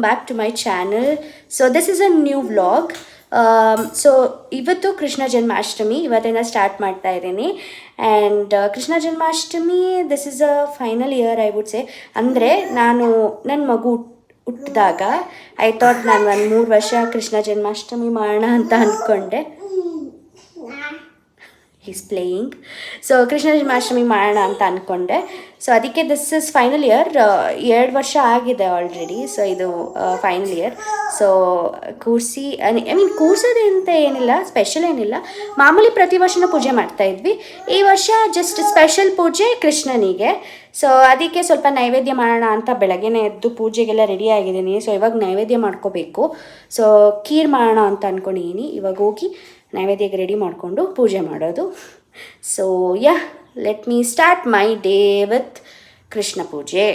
welcome back to my channel. So this is a new vlog. So ಇವತ್ತು ಕೃಷ್ಣ ಜನ್ಮಾಷ್ಟಮಿ ಇವತ್ತಿನ start ಮಾಡ್ತಾ ಇದ್ದೀನಿ. And Krishna Janmashtami this is a final year I would say. ಅಂದರೆ ನಾನು ನನ್ನ ಮಗು ಹುಟ್ಟಿದಾಗ ಐ ಥಾಟ್ ನಾನು ಒಂದು 3 ವರ್ಷ ಕೃಷ್ಣ ಜನ್ಮಾಷ್ಟಮಿ ಮಾಡೋಣ ಅಂತ ಅಂದ್ಕೊಂಡೆ. Is playing. So Krishna Janmashtami ಮಾಡೋಣ ಅಂತ ಅಂದ್ಕೊಂಡೆ. ಸೊ ಅದಕ್ಕೆ ದಿಸ್ ಇಸ್ ಫೈನಲ್ ಇಯರ್. 2 ವರ್ಷ ಆಗಿದೆ ಆಲ್ರೆಡಿ. ಸೊ ಇದು ಫೈನಲ್ ಇಯರ್. ಸೊ ಕೂರಿಸಿ ಐ ಮೀನ್ ಕೂರ್ಸೋದು ಅಂತ ಏನಿಲ್ಲ, ಸ್ಪೆಷಲ್ ಏನಿಲ್ಲ, ಮಾಮೂಲಿ ಪ್ರತಿ ವರ್ಷನೂ ಪೂಜೆ ಮಾಡ್ತಾಯಿದ್ವಿ. ಈ ವರ್ಷ ಜಸ್ಟ್ ಸ್ಪೆಷಲ್ ಪೂಜೆ ಕೃಷ್ಣನಿಗೆ. ಸೊ ಅದಕ್ಕೆ ಸ್ವಲ್ಪ ನೈವೇದ್ಯ ಮಾಡೋಣ ಅಂತ ಬೆಳಗ್ಗೆನೇ ಎದ್ದು ಪೂಜೆಗೆಲ್ಲ ರೆಡಿ ಆಗಿದ್ದೀನಿ. ಸೊ ಇವಾಗ ನೈವೇದ್ಯ ಮಾಡ್ಕೋಬೇಕು. ಸೊ ಖೀರ್ ಮಾಡೋಣ ಅಂತ ಅಂದ್ಕೊಂಡಿದ್ದೀನಿ. ಇವಾಗ ಹೋಗಿ ನೈವೇದ್ಯಕ್ಕೆ ರೆಡಿ ಮಾಡಿಕೊಂಡು ಪೂಜೆ ಮಾಡೋದು. So yeah, let me start my day with Krishna ಪೂಜೆ.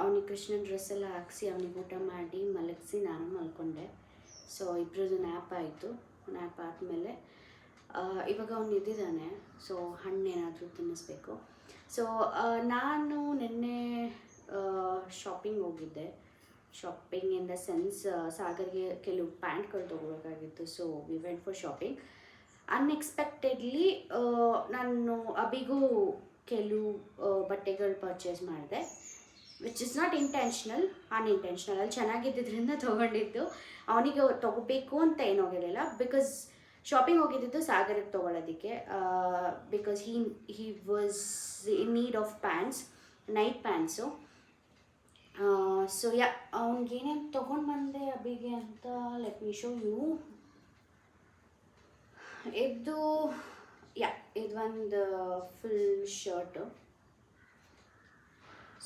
ಅವನಿಗೆ ಕೃಷ್ಣನ ಡ್ರೆಸ್ಸೆಲ್ಲ ಹಾಕಿಸಿ ಅವನಿಗೆ ಊಟ ಮಾಡಿ ಮಲಗಿಸಿ ನಾನು ಮಲ್ಕೊಂಡೆ. ಸೊ ಇಬ್ಬರದು ನ್ಯಾಪ್ ಆಯಿತು. ನ್ಯಾಪ್ ಆದಮೇಲೆ ಇವಾಗ ಅವನು ಎದ್ದಿದ್ದಾನೆ. ಸೊ ಹಣ್ಣೇನಾದರೂ ತಿನ್ನಿಸ್ಬೇಕು. ಸೊ ನಾನು ನಿನ್ನೆ ಶಾಪಿಂಗ್ ಹೋಗಿದ್ದೆ. ಶಾಪಿಂಗ್ ಇನ್ ದ ಸೆನ್ಸ್ ಸಾಗರ್ಗೆ ಕೆಲವು ಪ್ಯಾಂಟ್ಗಳು ತೊಗೋಬೇಕಾಗಿತ್ತು. So we went for shopping. Unexpectedly ನಾನು ಅಬಿಗೂ ಕೆಲವು ಬಟ್ಟೆಗಳು ಪರ್ಚೇಸ್ ಮಾಡಿದೆ. Which is not intentional, unintentional. ಅಲ್ಲಿ ಚೆನ್ನಾಗಿದ್ದರಿಂದ ತೊಗೊಂಡಿದ್ದು. ಅವನಿಗೆ ತೊಗೋಬೇಕು ಅಂತ ಏನು ಹೋಗಿರಲಿಲ್ಲ, ಬಿಕಾಸ್ ಶಾಪಿಂಗ್ ಹೋಗಿದ್ದು ಸಾಗರಕ್ಕೆ ತೊಗೊಳೋದಕ್ಕೆ. Because he was in need of pants, night pants. So yeah, ಅವ್ನಿಗೆ ಏನೇನು ತೊಗೊಂಡು ಬಂದೆ ಅಬಿಗೆ ಅಂತ ಲೆಟ್ ಮೀ ಶೋ ಯು. ಇದು ಯಾ, ಇದೊಂದು ಫುಲ್ ಶರ್ಟು.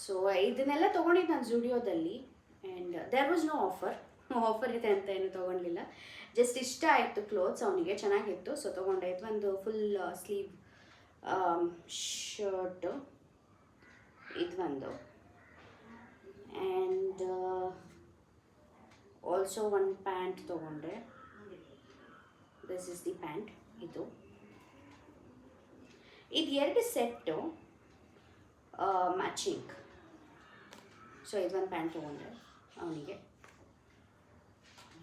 ಸೊ ಇದನ್ನೆಲ್ಲ ತೊಗೊಂಡಿದ್ದು ನಾನು ಜುಡಿಯೋದಲ್ಲಿ. And there was no offer ಇದೆ ಅಂತ ಏನು ತೊಗೊಳ್ಲಿಲ್ಲ. ಜಸ್ಟ್ ಇಷ್ಟ ಆಯಿತು ಕ್ಲೋತ್ಸ್, ಅವನಿಗೆ ಚೆನ್ನಾಗಿತ್ತು, ಸೊ ತೊಗೊಂಡೆ. ಇದೊಂದು ಫುಲ್ ಸ್ಲೀವ್ ಶರ್ಟು, ಇದೊಂದು. ಆ್ಯಂಡ್ ಆಲ್ಸೋ ಒಂದು ಪ್ಯಾಂಟ್ ತೊಗೊಂಡೆ. This is the pant. ಇದು ಎರಡು ಸೆಟ್ಟು ಮ್ಯಾಚಿಂಗ್. ಸೊ ಇದೊಂದು ಪ್ಯಾಂಟ್ ತೊಗೊಂಡೆ ಅವನಿಗೆ.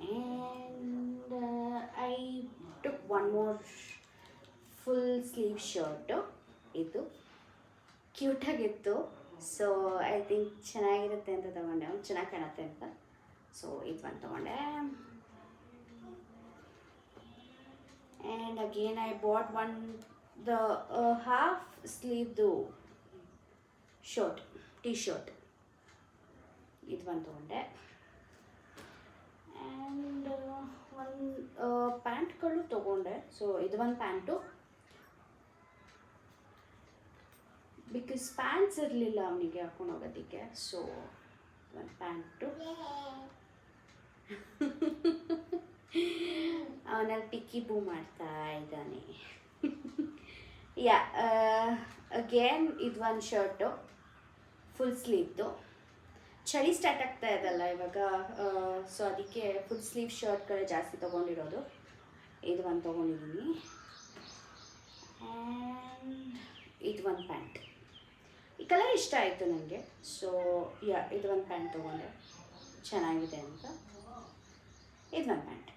And I took one more full sleeve shirt. ಇದು ಕ್ಯೂಟಾಗಿತ್ತು, ಸೊ ಐ ಥಿಂಕ್ ಚೆನ್ನಾಗಿರುತ್ತೆ ಅಂತ ತೊಗೊಂಡೆ. ಅವ್ನು ಚೆನ್ನಾಗಿ ಕಾಣುತ್ತೆ ಅಂತ, ಸೊ ಇದು ಒಂದು ತೊಗೊಂಡೆ. And again I bought the half ಸ್ಲೀವ್ದು ಶರ್ಟ್, ಟೀ ಶರ್ಟ್. ಇದು ಒಂದು ತೊಗೊಂಡೆ. ಆ್ಯಂಡ್ ಒಂದು ಪ್ಯಾಂಟ್ಗಳು ತೊಗೊಂಡೆ. ಸೊ ಇದು ಒಂದು ಪ್ಯಾಂಟು, ಬಿಕಾಸ್ ಪ್ಯಾಂಟ್ಸ್ ಇರಲಿಲ್ಲ ಅವನಿಗೆ ಹಾಕೊಂಡು ಹೋಗೋದಕ್ಕೆ. ಸೊ ಒಂದು ಪ್ಯಾಂಟು. ಅವನಲ್ಲಿ ಪಿಕ್ಕಿ ಬೂ ಮಾಡ್ತಾ ಇದ್ದಾನೆ. ಯಾ, ಅಗೇನ್ ಇದು ಒಂದು ಶರ್ಟು ಫುಲ್ ಸ್ಲೀವ್ದು. ಚಳಿ ಸ್ಟಾರ್ಟ್ ಆಗ್ತಾ ಇದಲ್ಲ ಇವಾಗ, ಸೊ ಅದಕ್ಕೆ ಫುಲ್ ಸ್ಲೀವ್ ಶರ್ಟ್ಗಳೇ ಜಾಸ್ತಿ ತೊಗೊಂಡಿರೋದು. ಇದು ಒಂದು ತೊಗೊಂಡಿದ್ದೀನಿ. ಆ್ಯಂಡ್ ಇದು ಒಂದು ಪ್ಯಾಂಟ್. ಈ ಕಲರ್ ಇಷ್ಟ ಆಯಿತು ನನಗೆ, ಸೊ ಯಾ, ಇದು ಒಂದು ಪ್ಯಾಂಟ್ ತೊಗೊಂಡೆ, ಚೆನ್ನಾಗಿದೆ ಅಂತ. ಇದು ಒಂದು pant.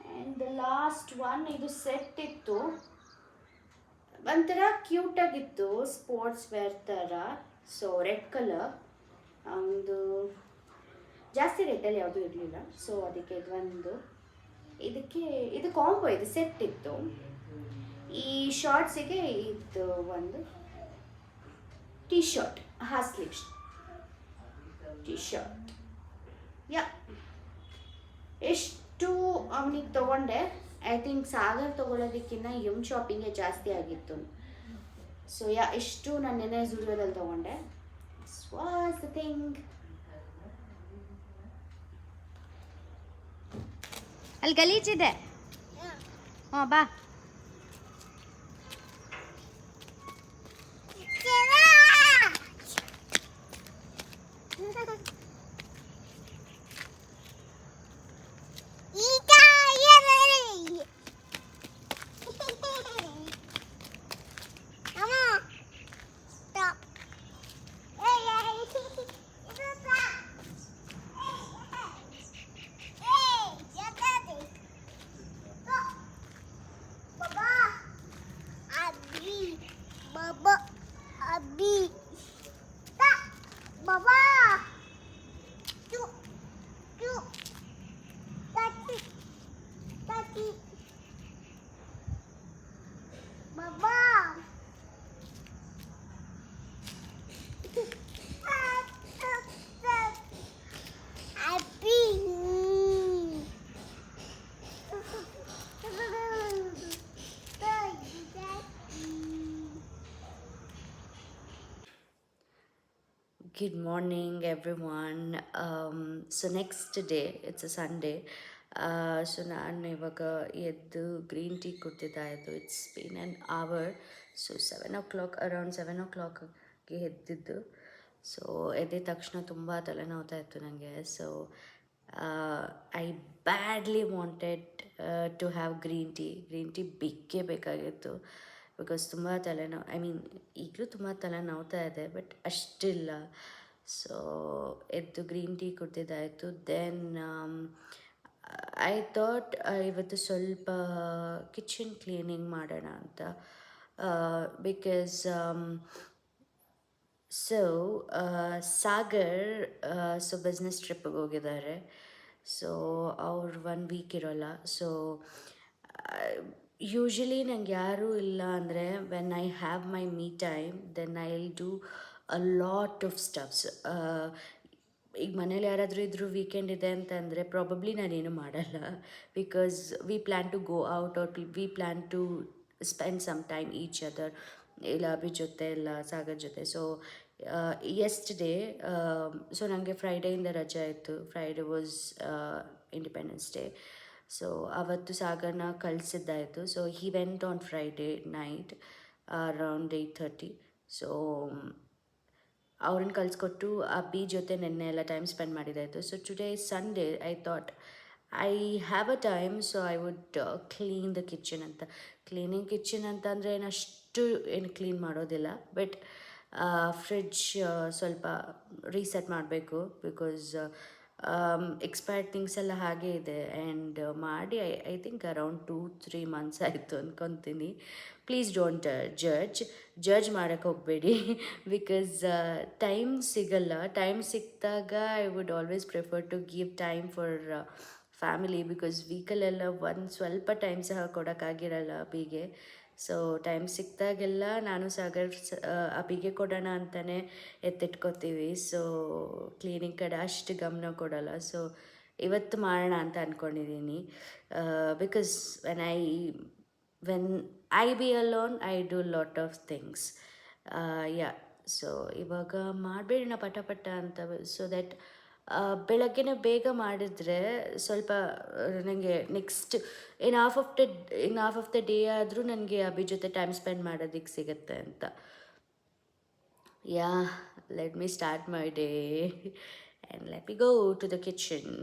And the last one, ಇದು ಸೆಟ್ ಇತ್ತು, ಒಂಥರ ಕ್ಯೂಟಾಗಿತ್ತು, ಸ್ಪೋರ್ಟ್ಸ್ ವೇರ್ ಥರ. ಸೊ ರೆಡ್ ಕಲರ್, ಒಂದು ಜಾಸ್ತಿ ರೆಡ್ಡಲ್ಲಿ ಯಾವುದೂ ಇರಲಿಲ್ಲ, ಸೊ ಅದಕ್ಕೆ ಇದೊಂದು. ಇದು ಕಾಂಬೋ, ಇದು ಸೆಟ್ ಇತ್ತು. ಈ ಶಾರ್ಟ್ಸಿಗೆ ಇದು ಒಂದು T shirt, half sleeve T shirt. Yeah, ಎಷ್ಟು ಅವನಿಗೆ ತೊಗೊಂಡೆ. ಐ ಥಿಂಕ್ ಸಾಗರ್ ತೊಗೊಳೋದಕ್ಕಿಂತ ಶಾಪಿಂಗೇ ಜಾಸ್ತಿ ಆಗಿತ್ತು. ಸೊ ಯಾ, ಇಷ್ಟು ನಾನು ನೆನ್ನೆ ಜುಡಿಯೋದಲ್ಲಿ ತೊಗೊಂಡೆ. This was the thing. ಅಲ್ಲಿ ಗಲೀಜಿದೆ. ಹಾಂ, ಬಾ. Good morning, everyone. So next day, it's a Sunday. So ನಾನು ಇವಾಗ ಎದ್ದು ಗ್ರೀನ್ ಟೀ ಕುಡ್ದಿದ್ದಾಯಿತು. It's been an hour. So 7 o'clock, around 7 o'clockಗೆ ಎದ್ದಿದ್ದು. ಸೊ ಎದ್ದಿದ ತಕ್ಷಣ ತುಂಬ ತಲೆನೋವ್ತಾ ಇತ್ತು ನನಗೆ. So I badly wanted to have green tea ಬೇಕೇ ಬೇಕಾಗಿತ್ತು. ಬಿಕಾಸ್ ತುಂಬ ತಲೆನೋವು, ಐ ಮೀನ್ ಈಗಲೂ ತುಂಬ ತಲೆನೋವ್ತಾ ಇದೆ, ಬಟ್ ಅಷ್ಟಿಲ್ಲ. ಸೊ ಎದ್ದು ಗ್ರೀನ್ ಟೀ ಕುಡ್ದಿದ್ದಾಯಿತು. ದೆನ್ ಐ ಥಾಟ್ ಇವತ್ತು ಸ್ವಲ್ಪ ಕಿಚನ್ ಕ್ಲೀನಿಂಗ್ ಮಾಡೋಣ ಅಂತ. Because so Sagar so business ಟ್ರಿಪ್ಪಿಗೆ ಹೋಗಿದ್ದಾರೆ. ಸೊ ಅವ್ರು 1 ವೀಕ್ ಇರೋಲ್ಲ. ಸೊ ಯೂಶ್ವಲಿ ನಂಗೆ ಯಾರೂ ಇಲ್ಲ ಅಂದರೆ when I have my me time then I will do a lot of stuffs. ಈಗ ಮನೇಲಿ ಯಾರಾದರೂ ಇದ್ದರೂ ವೀಕೆಂಡ್ ಇದೆ ಅಂತಂದರೆ ಪ್ರಾಬಬ್ಲಿ ನಾನೇನು ಮಾಡಲ್ಲ. Because we plan to go out or we plan to spend some time each other, ಇಲ್ಲ ಅಭಿ ಜೊತೆ ಇಲ್ಲ ಸಾಗರ್ ಜೊತೆ. ಸೊ ಯೆಸ್ಟರ್ಡೇ ಸೊ ನನಗೆ ಫ್ರೈಡೇಯಿಂದ ರಜೆ ಆಯಿತು. Friday was Independence Day. So ಅವತ್ತು ಸಾಗರ್ನ ಕಳಿಸಿದ್ದಾಯಿತು. So he went on Friday night around 8:30. So ಅವ್ರನ್ನ ಕಳಿಸ್ಕೊಟ್ಟು ಅಬ್ಬಿ ಜೊತೆ ನೆನ್ನೆ ಎಲ್ಲ ಟೈಮ್ ಸ್ಪೆಂಡ್ ಮಾಡಿದ್ದಾಯಿತು. So today Sunday I thought I have a time, so I would clean the kitchen ಅಂತ. ಕ್ಲೀನಿಂಗ್ ಕಿಚನ್ ಅಂತಂದರೆ ಏನಷ್ಟು ಏನು ಕ್ಲೀನ್ ಮಾಡೋದಿಲ್ಲ, ಬಟ್ ಫ್ರಿಡ್ಜ್ ಸ್ವಲ್ಪ ರೀಸೆಟ್ ಮಾಡಬೇಕು. ಬಿಕಾಸ್ ಎಕ್ಸ್ಪೈರ್ಡ್ ಥಿಂಗ್ಸ್ ಎಲ್ಲ ಹಾಗೆ ಇದೆ. ಆ್ಯಂಡ್ ಮಾಡಿ ಐ ಥಿಂಕ್ ಅರೌಂಡ್ 2-3 ಮಂತ್ಸ್ ಆಯಿತು ಅಂದ್ಕೊತೀನಿ. ಪ್ಲೀಸ್ ಡೋಂಟ್ ಜಡ್ಜ್ ಮಾಡೋಕ್ಕೆ ಹೋಗಬೇಡಿ. ಬಿಕಾಸ್ ಟೈಮ್ ಸಿಗಲ್ಲ. ಟೈಮ್ ಸಿಕ್ಕಿದಾಗ I would always prefer to give time for family. Because ವೀಕಲ್ಲೆಲ್ಲ ಒಂದು ಸ್ವಲ್ಪ ಟೈಮ್ ಸಹ ಕೊಡೋಕ್ಕಾಗಿರಲ್ಲ ಅಬಿಗೆ. ಸೊ ಟೈಮ್ ಸಿಕ್ಕಿದಾಗೆಲ್ಲ ನಾನು ಸಾಗರ್ ಅಬಿಗೆ ಕೊಡೋಣ ಅಂತಲೇ ಎತ್ತಿಟ್ಕೋತೀವಿ. ಸೊ ಕ್ಲೀನಿಂಗ್ ಕಡೆ ಅಷ್ಟು ಗಮನ ಕೊಡೋಲ್ಲ. ಸೊ ಇವತ್ತು ಮಾಡೋಣ ಅಂತ ಅಂದ್ಕೊಂಡಿದ್ದೀನಿ. Because when I B alone I do lot of things. Yeah, so ಇವಾಗ ಮಾಡಬೇಡ ಪಟ ಅಂತ. ಸೊ ದ್ಯಾಟ್ ಬೆಳಗ್ಗೆನೇ ಬೇಗ ಮಾಡಿದರೆ ಸ್ವಲ್ಪ ನನಗೆ next in half of the day ಆದರೂ ನನಗೆ ಅಭಿ ಜೊತೆ ಟೈಮ್ ಸ್ಪೆಂಡ್ ಮಾಡೋದಕ್ಕೆ ಸಿಗುತ್ತೆ ಅಂತ. Yeah, let me start my day and let me go to the kitchen.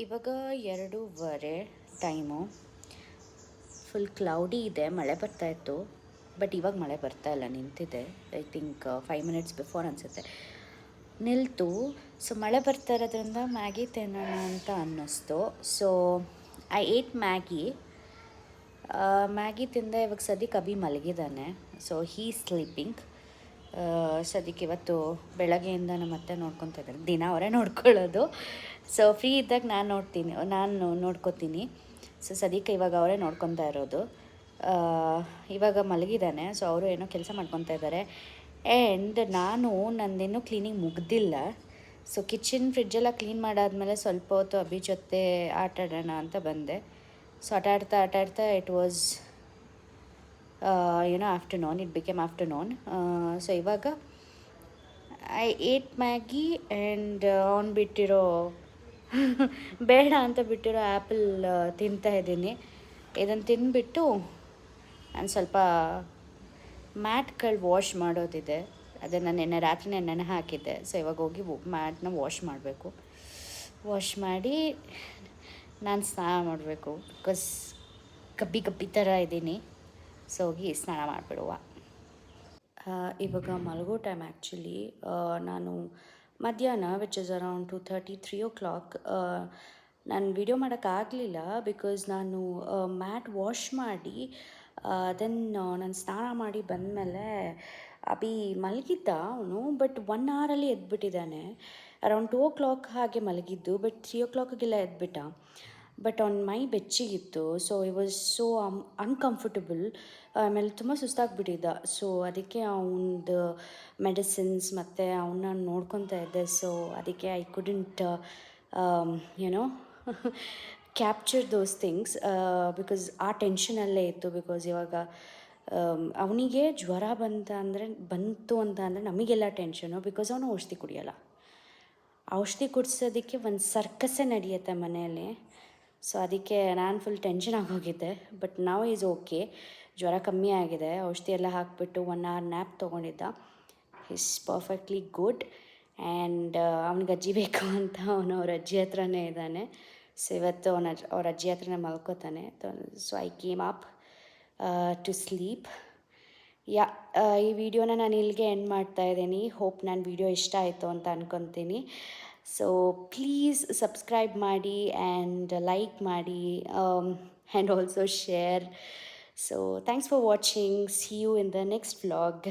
ಇವಾಗ 2:15 ಟೈಮು. ಫುಲ್ ಕ್ಲೌಡಿ ಇದೆ, ಮಳೆ ಬರ್ತಾಯಿತ್ತು. ಬಟ್ ಇವಾಗ ಮಳೆ ಬರ್ತಾ ಇಲ್ಲ, ನಿಂತಿದೆ. ಐ ಥಿಂಕ್ 5 ಮಿನಿಟ್ಸ್ ಬಿಫೋರ್ ಅನಿಸುತ್ತೆ ನಿಲ್ತು. ಸೊ ಮಳೆ ಬರ್ತಾ ಇರೋದ್ರಿಂದ ಮ್ಯಾಗಿ ತಿನ್ನೋಣ ಅಂತ ಅನ್ನಿಸ್ತು. ಸೊ ಐ ಏಟ್ ಮ್ಯಾಗಿ ತಿಂದೆ. ಇವಾಗ ಸದ್ಯಕ್ಕೆ ಅಭಿ ಮಲಗಿದ್ದಾನೆ. So he sleeping. ಸದ್ಯಕ್ಕೆ ಇವತ್ತು ಬೆಳಗ್ಗೆಯಿಂದ ನಮ್ಮ ಅತ್ತೆ ನೋಡ್ಕೊತಾ ಇದ್ದಾರೆ. ದಿನ ಅವರೇ ನೋಡ್ಕೊಳ್ಳೋದು. ಸೊ ಫ್ರೀ ಇದ್ದಾಗ ನಾನು ನೋಡ್ಕೋತೀನಿ. ಸೊ ಸದ್ಯಕ್ಕೆ ಇವಾಗ ಅವರೇ ನೋಡ್ಕೊತಾ ಇರೋದು. ಇವಾಗ ಮಲಗಿದ್ದಾನೆ. ಸೊ ಅವರು ಏನೋ ಕೆಲಸ ಮಾಡ್ಕೊತಾ ಇದ್ದಾರೆ. ಆ್ಯಂಡ್ ನಂದೇನೂ ಕ್ಲೀನಿಂಗ್ ಮುಗ್ದಿಲ್ಲ. ಸೊ ಕಿಚನ್ ಫ್ರಿಡ್ಜೆಲ್ಲ ಕ್ಲೀನ್ ಮಾಡಾದ್ಮೇಲೆ ಸ್ವಲ್ಪ ಹೊತ್ತು ಅಭಿ ಜೊತೆ ಆಟಾಡೋಣ ಅಂತ ಬಂದೆ. ಸೊ ಆಟಾಡ್ತಾ it was afternoon. It became afternoon. So ಇವಾಗ ಐ ಏಟ್ ಮ್ಯಾಗಿ ಆ್ಯಂಡ್ ಅವ್ನು ಬಿಟ್ಟಿರೋ ಬೇಡ ಅಂತ ಬಿಟ್ಟಿರೋ ಆ್ಯಪಲ್ ತಿಂತಾಯಿದ್ದೀನಿ. ಇದನ್ನು ತಿಂದುಬಿಟ್ಟು ನಾನು ಸ್ವಲ್ಪ ಮ್ಯಾಟ್ಗಳು ವಾಶ್ ಮಾಡೋದಿದೆ. ಅದನ್ನು ನೆನ್ನೆ ರಾತ್ರಿನೇ ನೆನೆ ಹಾಕಿದ್ದೆ. ಸೊ ಇವಾಗ ಹೋಗಿ ಮ್ಯಾಟ್ನ ವಾಶ್ ಮಾಡಬೇಕು. ವಾಶ್ ಮಾಡಿ ನಾನು ಸ್ನಾನ ಮಾಡಬೇಕು. ಬಿಕಾಸ್ ಗಬ್ಬಿ ಥರ ಇದ್ದೀನಿ. ಸೊ ಹೋಗಿ ಸ್ನಾನ ಮಾಡಿಬಿಡುವ. ಇವಾಗ ಮಲಗೋ ಟೈಮ್ ಆ್ಯಕ್ಚುಲಿ ನಾನು ಮಧ್ಯಾಹ್ನ ವಿಚ್ ಇಸ್ ಅರೌಂಡ್ 2:30-3 o'clock ನಾನು ವಿಡಿಯೋ ಮಾಡೋಕ್ಕಾಗಲಿಲ್ಲ ಬಿಕಾಸ್ ನಾನು ಮ್ಯಾಟ್ ವಾಶ್ ಮಾಡಿ ದೆನ್ ನಾನು ಸ್ನಾನ ಮಾಡಿ ಬಂದಮೇಲೆ ಅಭಿ ಮಲಗಿದ್ದ ಅವನು, ಬಟ್ 1 ಅವರಲ್ಲಿ ಎದ್ಬಿಟ್ಟಿದ್ದಾನೆ. ಅರೌಂಡ್ 2 o'clock ಹಾಗೆ ಮಲಗಿದ್ದು, ಬಟ್ 3 o'clockಗೆಲ್ಲ ಎದ್ಬಿಟ್ಟ. ಬಟ್ ಅವ್ನ ಮೈ ಬೆಚ್ಚಗಿತ್ತು, so I was so uncomfortable. ಆಮೇಲೆ ತುಂಬ ಸುಸ್ತಾಗ್ಬಿಟ್ಟಿದ್ದ. ಸೊ ಅದಕ್ಕೆ ಅವನದು ಮೆಡಿಸಿನ್ಸ್ ಮತ್ತು ಅವನ್ನ ನೋಡ್ಕೊತಾ ಇದ್ದೆ. ಸೊ ಅದಕ್ಕೆ ಐ ಕುಡಂಟ್ ಏನೋ ಕ್ಯಾಪ್ಚರ್ ದೋಸ್ ಥಿಂಗ್ಸ್ ಬಿಕಾಸ್ ಆ ಟೆನ್ಷನಲ್ಲೇ ಇತ್ತು. ಬಿಕಾಸ್ ಇವಾಗ ಅವನಿಗೆ ಜ್ವರ ಬಂತು ಅಂತ ಅಂದರೆ ನಮಗೆಲ್ಲ ಟೆನ್ಷನು, ಬಿಕಾಸ್ ಅವನು ಔಷಧಿ ಕುಡಿಯೋಲ್ಲ. ಔಷಧಿ ಕುಡಿಸೋದಕ್ಕೆ ಒಂದು ಸರ್ಕಸ್ಸೇ ನಡೆಯುತ್ತೆ ಮನೆಯಲ್ಲಿ. ಸೊ ಅದಕ್ಕೆ ನಾನು ಫುಲ್ ಟೆನ್ಷನ್ ಆಗೋಗಿದ್ದೆ. ಬಟ್ ನಾವು ಈಸ್ ಓಕೆ, ಜ್ವರ ಕಮ್ಮಿ ಆಗಿದೆ. ಔಷಧಿ ಎಲ್ಲ ಹಾಕಿಬಿಟ್ಟು 1 hour ನ್ಯಾಪ್ ತೊಗೊಂಡಿದ್ದ. Is perfectly good. ಆ್ಯಂಡ್ ಅವ್ನಿಗೆ ಅಜ್ಜಿ ಬೇಕು ಅಂತ ಅವನು ಅವ್ರ ಅಜ್ಜಿ ಹತ್ರನೇ ಇದ್ದಾನೆ. ಸೊ ಇವತ್ತು ಅವ್ರ ಅಜ್ಜಿ ಹತ್ರನೇ ಮಲ್ಕೋತಾನೆ. So I came up to sleep. ಈ ವಿಡಿಯೋನ ನಾನು ಇಲ್ಲಿಗೆ ಎಂಡ್ ಮಾಡ್ತಾ ಇದ್ದೀನಿ. ಹೋಪ್ ನನ್ನ ವಿಡಿಯೋ ಇಷ್ಟ ಆಯಿತು ಅಂತ ಅಂದ್ಕೊತೀನಿ. ಸೊ ಪ್ಲೀಸ್ ಸಬ್ಸ್ಕ್ರೈಬ್ ಮಾಡಿ ಆ್ಯಂಡ್ ಲೈಕ್ ಮಾಡಿ and also share. So thanks for watching. See you in the next vlog.